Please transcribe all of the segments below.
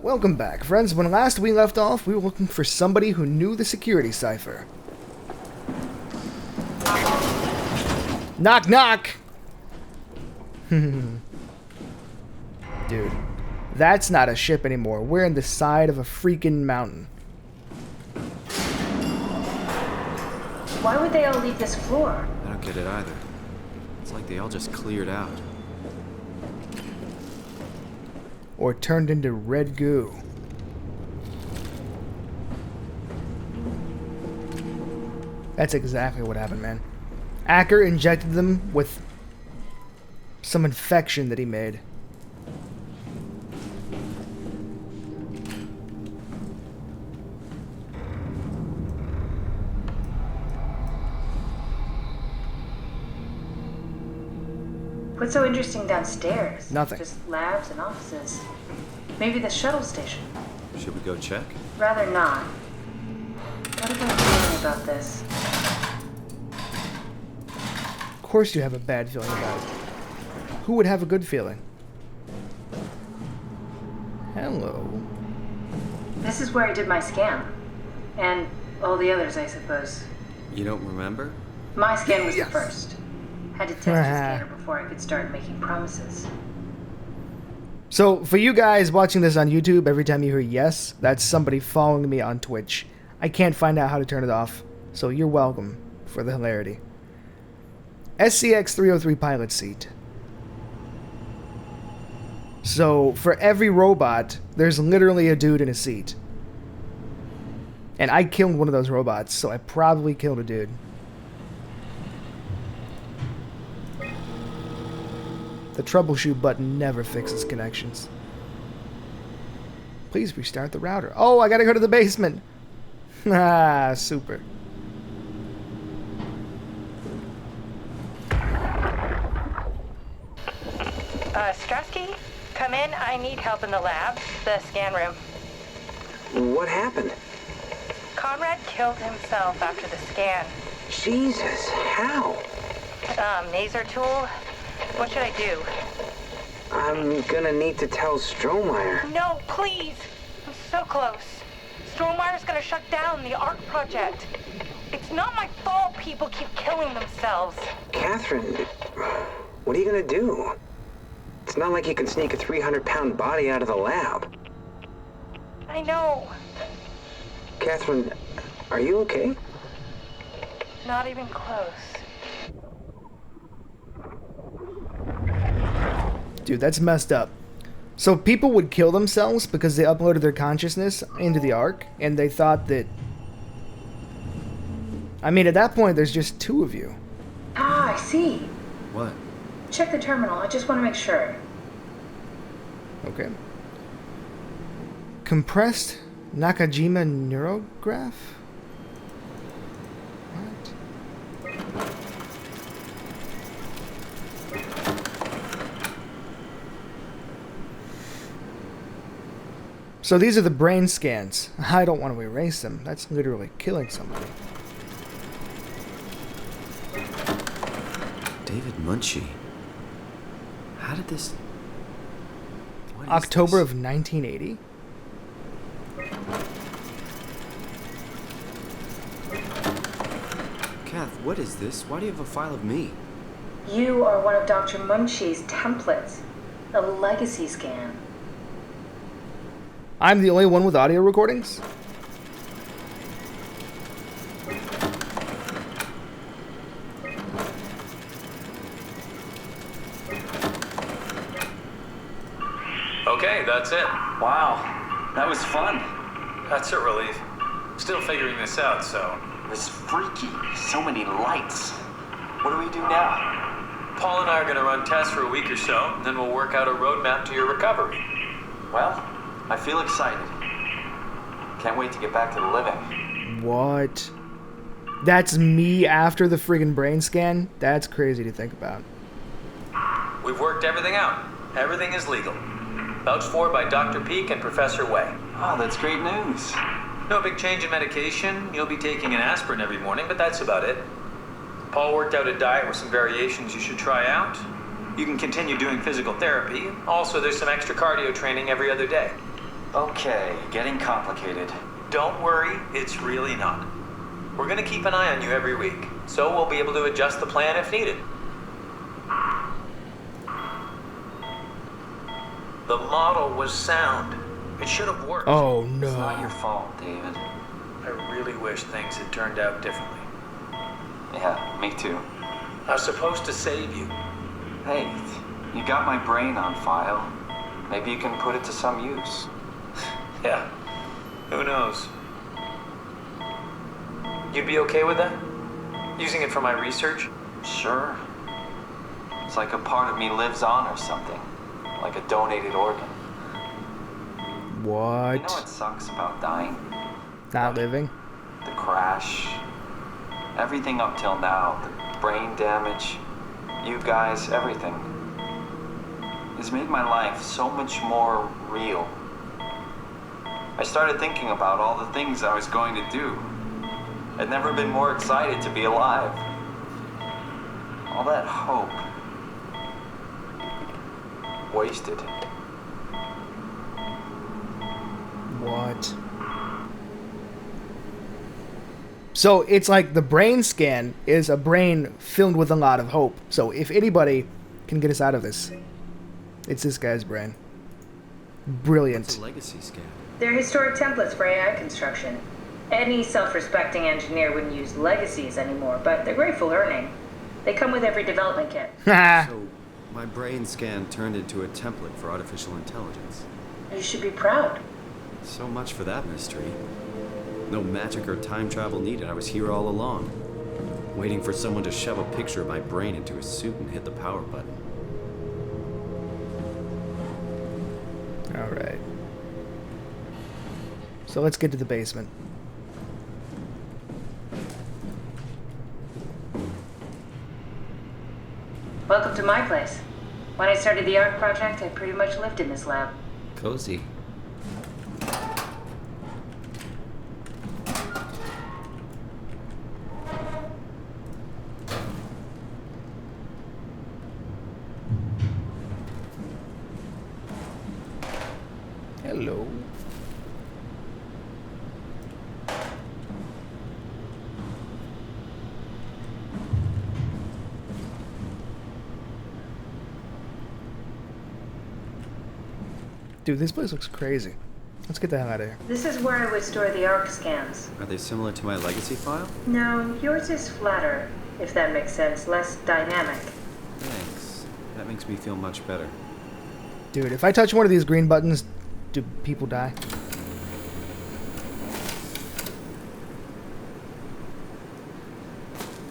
Welcome back, friends. When last we left off, we were looking for somebody who knew the security cipher. Knock, knock! Dude, that's not a ship anymore. We're in the side of a freaking mountain. Why would they all leave this floor? I don't get it either. It's like they all just cleared out. Or turned into red goo. That's exactly what happened, man. Acker injected them with some infection that he made. What's so interesting downstairs? Nothing. Just labs and offices. Maybe the shuttle station. Should we go check? Rather not. What am I feeling about this? Of course you have a bad feeling about it. Who would have a good feeling? Hello. This is where I did my scan. And all the others, I suppose. You don't remember? My scan was Yes. the first. Had to test the scanner before I could start making promises. So, for you guys watching this on YouTube, every time you hear yes, that's somebody following me on Twitch. I can't find out how to turn it off, so you're welcome for the hilarity. SCX 303 pilot seat. So, for every robot, there's literally a dude in a seat. And I killed one of those robots, so I probably killed a dude. The troubleshoot button never fixes connections. Please restart the router. Oh, I gotta go to the basement. Ah, super. Strasky, come in. I need help in the lab, the scan room. What happened? Conrad killed himself after the scan. Jesus, how? Laser tool. What should I do? I'm gonna need to tell Strohmeyer. No, please. I'm so close. Strohmeyer's gonna shut down the ARC project. It's not my fault people keep killing themselves. Catherine, what are you gonna do? It's not like you can sneak a 300-pound body out of the lab. I know. Catherine, are you okay? Not even close. Dude, that's messed up. So people would kill themselves because they uploaded their consciousness into the Ark, and they thought that... I mean, at that point, there's just two of you. Ah, I see. What? Check the terminal. I just want to make sure. Okay. Compressed Nakajima neurograph? What? So these are the brain scans. I don't want to erase them. That's literally killing somebody. David Munchie. How did this... What is October this? of 1980? Kath, what is this? Why do you have a file of me? You are one of Dr. Munchie's templates. A legacy scan. I'm the only one with audio recordings? Okay, that's it. Wow, that was fun. That's a relief. Still figuring this out, so... It was freaky. So many lights. What do we do now? Paul and I are going to run tests for a week or so, and then we'll work out a roadmap to your recovery. Well, I feel excited. Can't wait to get back to the living. What? That's me after the friggin' brain scan? That's crazy to think about. We've worked everything out. Everything is legal. Vouched for by Dr. Peak and Professor Way. Oh, that's great news. No big change in medication. You'll be taking an aspirin every morning, but that's about it. Paul worked out a diet with some variations you should try out. You can continue doing physical therapy. Also, there's some extra cardio training every other day. Okay, getting complicated. Don't worry, it's really not. We're gonna keep an eye on you every week, so we'll be able to adjust the plan if needed. The model was sound. It should have worked. Oh It's not your no. fault, David. I really wish things had turned out differently. Yeah, me too. I was supposed to save you. Hey, you got my brain on file. Maybe you can put it to some use. Yeah, who knows? You'd be okay with that? Using it for my research? Sure. It's like a part of me lives on or something. Like a donated organ. You know what What? sucks about dying? Not living? The crash. Everything up till now. The brain damage. You guys, everything. Has made my life so much more real. I started thinking about all the things I was going to do. I'd never been more excited to be alive. All that hope. Wasted. What? So it's like the brain scan is a brain filled with a lot of hope. So if anybody can get us out of this, it's this guy's brain. It's Brilliant. a legacy scan. They're historic templates for AI construction. Any self-respecting engineer wouldn't use legacies anymore, but they're great for learning. They come with every development kit. So, my brain scan turned into a template for artificial intelligence. You should be proud. So much for that mystery. No magic or time travel needed. I was here all along, waiting for someone to shove a picture of my brain into a suit and hit the power button. Alright. So let's get to the basement. Welcome to my place. When I started the art project, I pretty much lived in this lab. Cozy. Hello. Dude, this place looks crazy. Let's get the hell out of here. This is where I would store the ARC scans. Are they similar to my legacy file? No, yours is flatter, if that makes sense, less dynamic. Thanks. That makes me feel much better. Dude, if I touch one of these green buttons, do people die?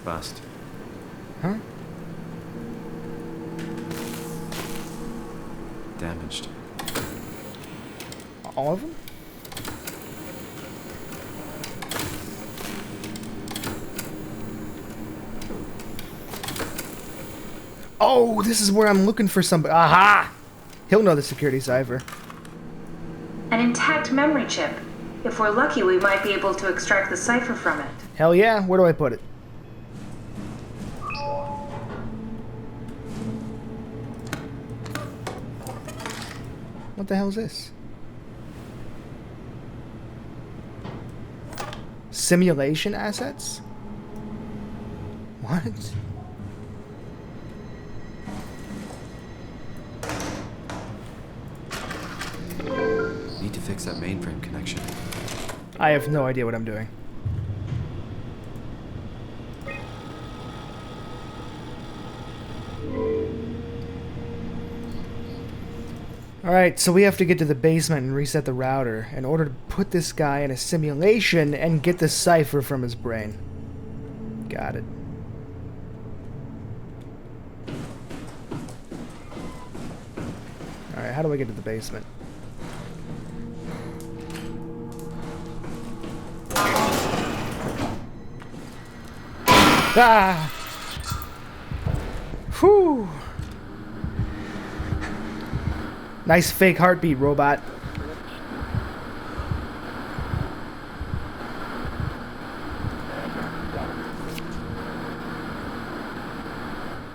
Bust. Huh? Damaged. All of them? Oh, this is where I'm looking for somebody. Aha! He'll know the security cipher. An intact memory chip. If we're lucky, we might be able to extract the cipher from it. Hell yeah, where do I put it? What the hell is this? Simulation assets? What? Need to fix that mainframe connection. I have no idea what I'm doing. Alright, so we have to get to the basement and reset the router in order to put this guy in a simulation and get the cipher from his brain. Got it. Alright, how do I get to the basement? Ah! Whew! Nice fake heartbeat, robot.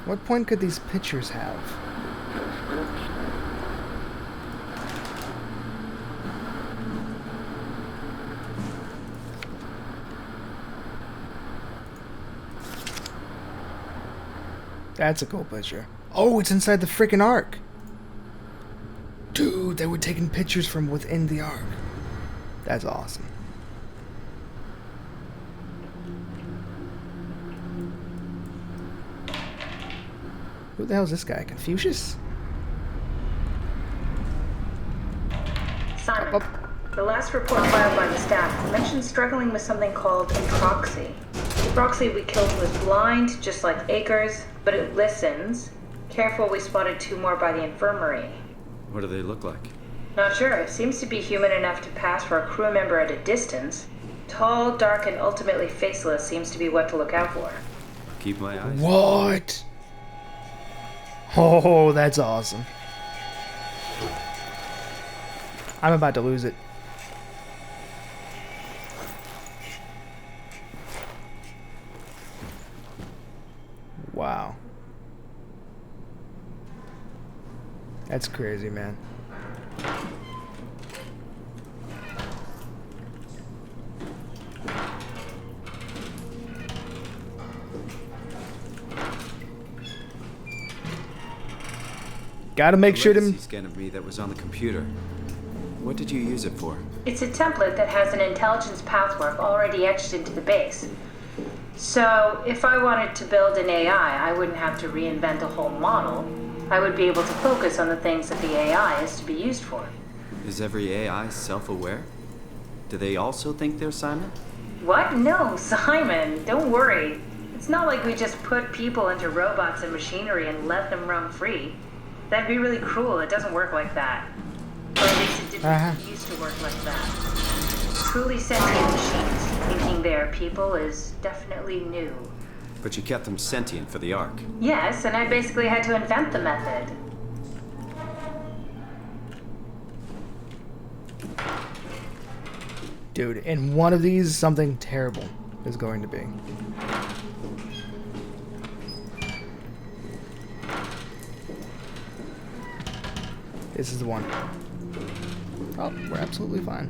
What point could these pictures have? That's a cool picture. Oh, it's inside the freaking Ark. Dude, they were taking pictures from within the Ark. That's awesome. Who the hell is this guy? Confucius? Simon, Up. the last report filed by the staff mentioned struggling with something called proxy. The proxy we killed was blind, just like Akers, but it listens. Careful, we spotted 2 more by the infirmary. What do they look like? Not sure. It seems to be human enough to pass for a crew member at a distance. Tall, dark, and ultimately faceless seems to be what to look out for. Keep my eyes. What? Oh, that's awesome. I'm about to lose it. Wow. That's crazy, man. Gotta make sure to... Legacy scan of me that was on the computer. What did you use it for? It's a template that has an intelligence pathwork already etched into the base. So, if I wanted to build an AI, I wouldn't have to reinvent a whole model. I would be able to focus on the things that the AI is to be used for. Is every AI self-aware? Do they also think they're Simon? What? No, Simon, don't worry. It's not like we just put people into robots and machinery and let them roam free. That'd be really cruel. It doesn't work like that. Or at least it didn't used to work like that. Truly sentient machines thinking they're people is definitely new. But you kept them sentient for the Ark. Yes, and I basically had to invent the method. Dude, in one of these, something terrible is going to be. This is the one. Oh, we're absolutely fine.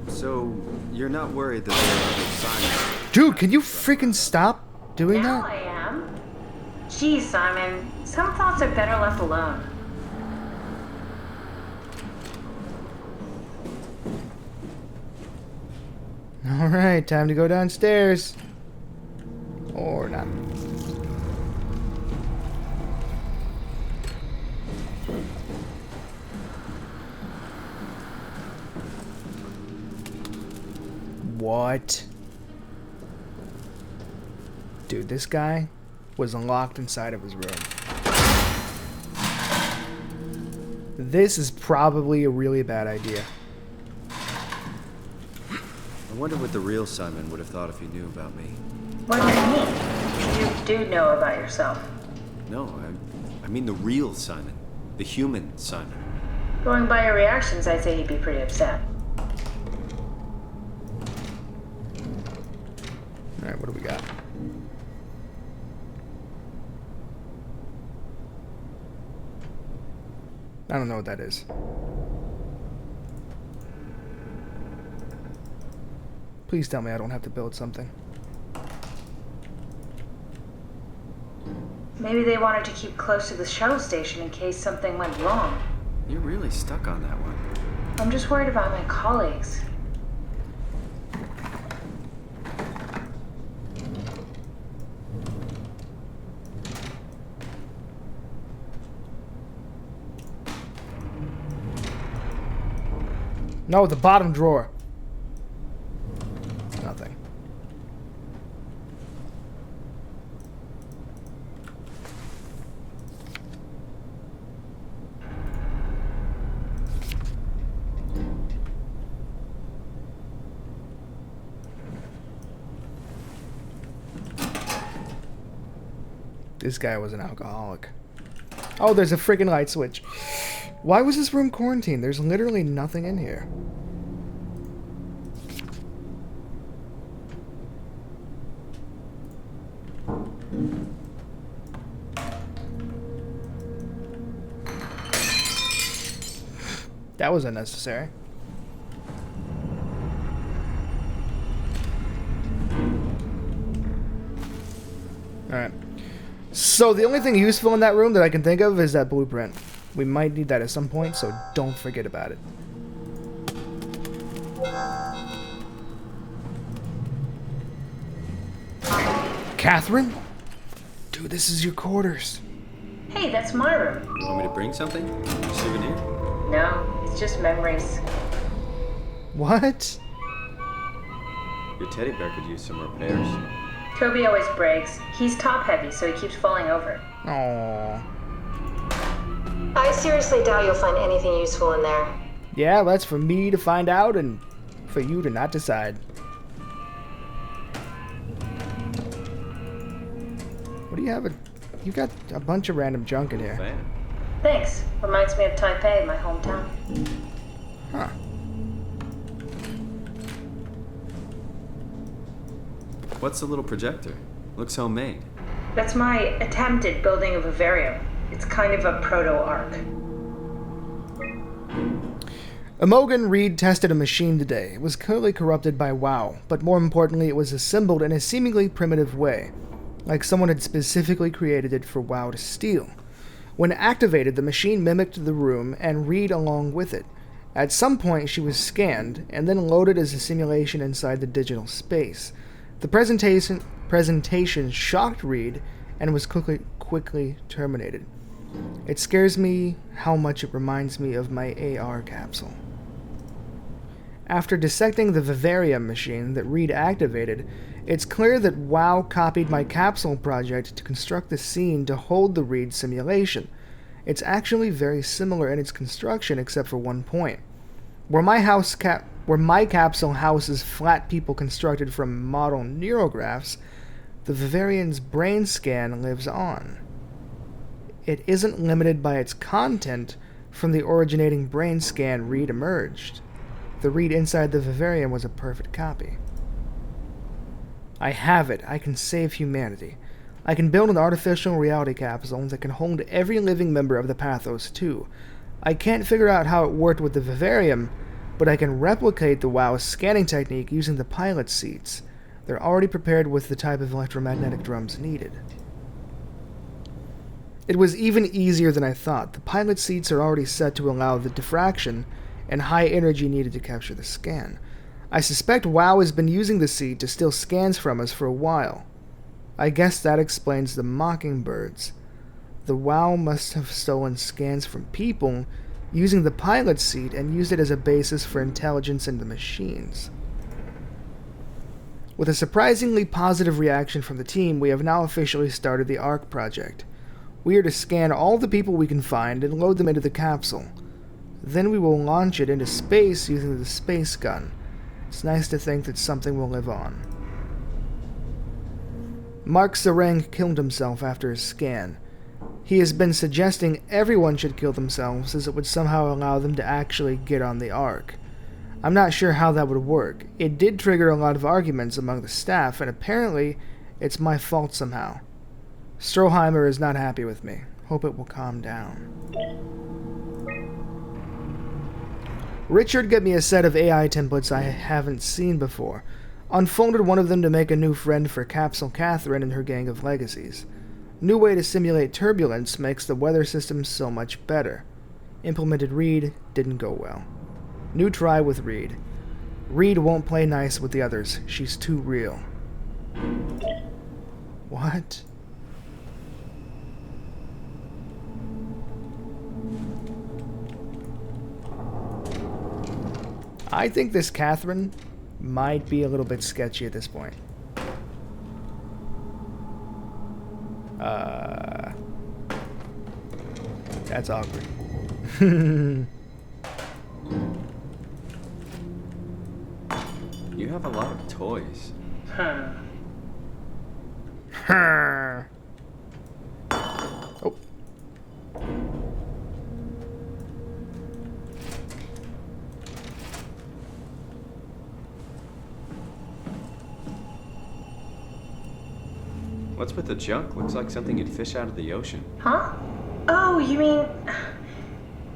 So, you're not worried that there are other Simons? Dude, can you freaking stop doing Now that? I am. Geez, Simon, some thoughts are better left alone. Alright, time to go downstairs. Or not. What? Dude, this guy was locked inside of his room. This is probably a really bad idea. I wonder what the real Simon would have thought if he knew about me. What do you mean? You do know about yourself. No, I mean the real Simon. The human Simon. Going by your reactions, I'd say he'd be pretty upset. Alright, what do we got? I don't know what that is. Please tell me I don't have to build something. Maybe they wanted to keep close to the shuttle station in case something went wrong. You're really stuck on that one. I'm just worried about my colleagues. No, the bottom drawer. Nothing. This guy was an alcoholic. Oh, there's a freaking light switch. Why was this room quarantined? There's literally nothing in here. That was unnecessary. Alright. So the only thing useful in that room that I can think of is that blueprint. We might need that at some point, so don't forget about it. Catherine? Dude, this is your quarters. Hey, that's my room. You want me to bring something? A souvenir? No, it's just memories. What? Your teddy bear could use some repairs. Toby always breaks. He's top heavy, so he keeps falling over. Aww. I seriously doubt you'll find anything useful in there. Yeah, that's for me to find out and for you to not decide. What do you have? You got a bunch of random junk in here. Fan. Thanks. Reminds me of Taipei, my hometown. Huh. What's the little projector? Looks homemade. That's my attempt at building a vivarium. It's kind of a proto-ark. Imogen Reed tested a machine today. It was clearly corrupted by WoW, but more importantly, it was assembled in a seemingly primitive way, like someone had specifically created it for WoW to steal. When activated, the machine mimicked the room and Reed along with it. At some point, she was scanned and then loaded as a simulation inside the digital space. The presentation shocked Reed and was quickly terminated. It scares me how much it reminds me of my AR capsule. After dissecting the vivarium machine that Reed activated, it's clear that WoW copied my capsule project to construct the scene to hold the Reed simulation. It's actually very similar in its construction except for one point. Where my capsule houses flat people constructed from model neurographs, the Vivarian's brain scan lives on. It isn't limited by its content from the originating brain scan Reed emerged. The Reed inside the Vivarium was a perfect copy. I have it. I can save humanity. I can build an artificial reality capsule that can hold every living member of the Pathos too. I can't figure out how it worked with the Vivarium, but I can replicate the WoW scanning technique using the pilot seats. They're already prepared with the type of electromagnetic drums needed. It was even easier than I thought. The pilot seats are already set to allow the diffraction and high energy needed to capture the scan. I suspect WoW has been using the seat to steal scans from us for a while. I guess that explains the mockingbirds. The WoW must have stolen scans from people using the pilot seat and used it as a basis for intelligence in the machines. With a surprisingly positive reaction from the team, we have now officially started the ARC project. We are to scan all the people we can find and load them into the capsule. Then we will launch it into space using the space gun. It's nice to think that something will live on. Mark Sereng killed himself after his scan. He has been suggesting everyone should kill themselves as it would somehow allow them to actually get on the Ark. I'm not sure how that would work. It did trigger a lot of arguments among the staff, and apparently it's my fault somehow. Stroheimer is not happy with me. Hope it will calm down. Richard got me a set of AI templates I haven't seen before. Unfolded one of them to make a new friend for Capsule Catherine and her gang of legacies. New way to simulate turbulence makes the weather system so much better. Implemented Reed, didn't go well. New try with Reed. Reed won't play nice with the others. She's too real. What? I think this Catherine might be a little bit sketchy at this point. That's awkward. You have a lot of toys. Oh. What's with the junk? Looks like something you'd fish out of the ocean. Huh? Oh, you mean...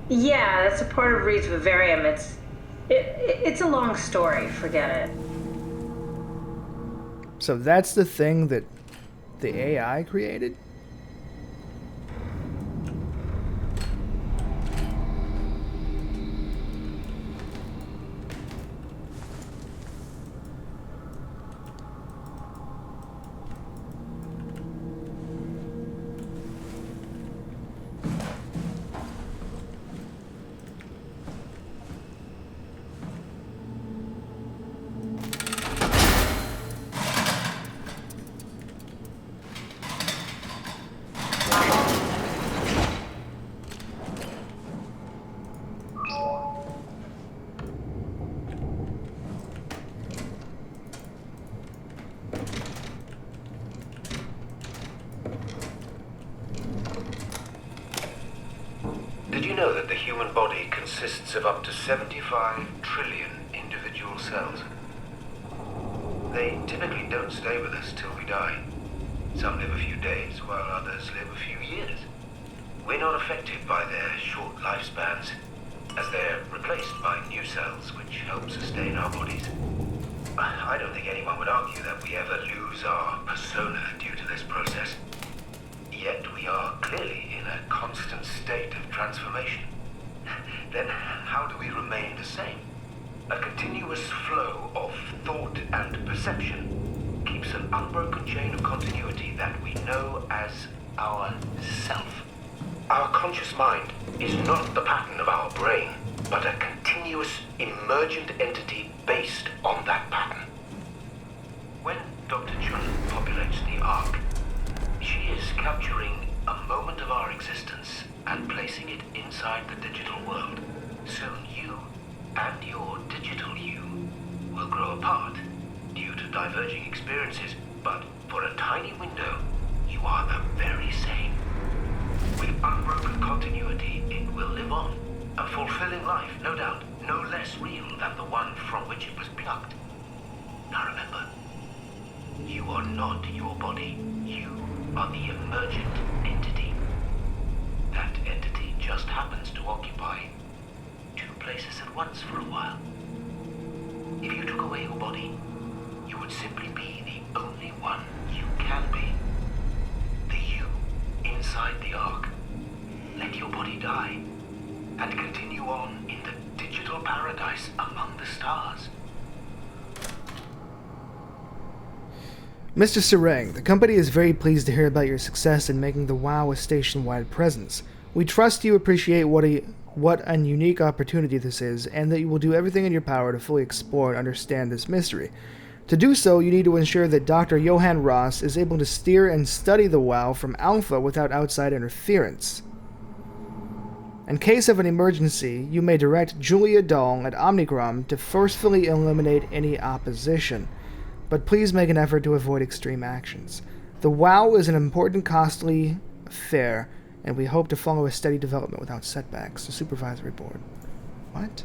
Yeah, that's a part of Reed's vivarium. It's a long story. Forget it. So that's the thing that the AI created? Did you know that the human body consists of up to 75 trillion individual cells? They typically don't stay with us till we die. Some live a few days, while others live a few years. We're not affected by their short lifespans, as they're replaced by new cells which help sustain our bodies. I don't think anyone would argue that we ever lose our persona due to this process. Yet we are clearly in a constant state of transformation. Then how do we remain the same? A continuous flow of thought and perception keeps an unbroken chain of continuity that we know as our self. Our conscious mind is not the pattern of our brain, but a continuous emergent entity based on that pattern. When Dr. Chun populates the Ark, she is capturing a moment of our existence and placing it inside the digital world. Soon you and your digital you will grow apart due to diverging experiences, but for a tiny window, you are the very same. With unbroken continuity, it will live on. A fulfilling life, no doubt, no less real than the one from which it was plucked. Now remember, you are not your body. You are the emergent entity. That entity just happens to occupy two places at once for a while. If you took away your body, you would simply be the only one you can be. The you inside the Ark. Let your body die and continue on in the digital paradise among the stars. Mr. Serang, the company is very pleased to hear about your success in making the WoW a station-wide presence. We trust you appreciate what an unique opportunity this is, and that you will do everything in your power to fully explore and understand this mystery. To do so, you need to ensure that Dr. Johann Ross is able to steer and study the WoW from Alpha without outside interference. In case of an emergency, you may direct Julia Dahl at Omnicrom to forcefully eliminate any opposition, but please make an effort to avoid extreme actions. The WoW is an important, costly affair, and we hope to follow a steady development without setbacks. The Supervisory Board. What?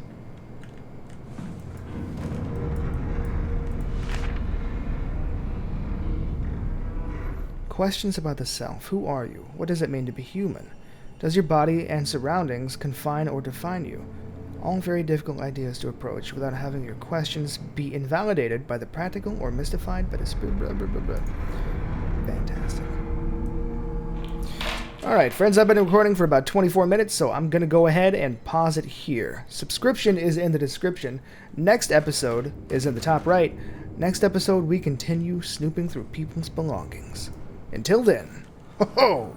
Questions about the self. Who are you? What does it mean to be human? Does your body and surroundings confine or define you? All very difficult ideas to approach without having your questions be invalidated by the practical or mystified by the spirit. Blah, blah, blah, blah. Fantastic. Alright, friends, I've been recording for about 24 minutes, so I'm going to go ahead and pause it here. Subscription is in the description. Next episode is in the top right. Next episode, we continue snooping through people's belongings. Until then, ho ho!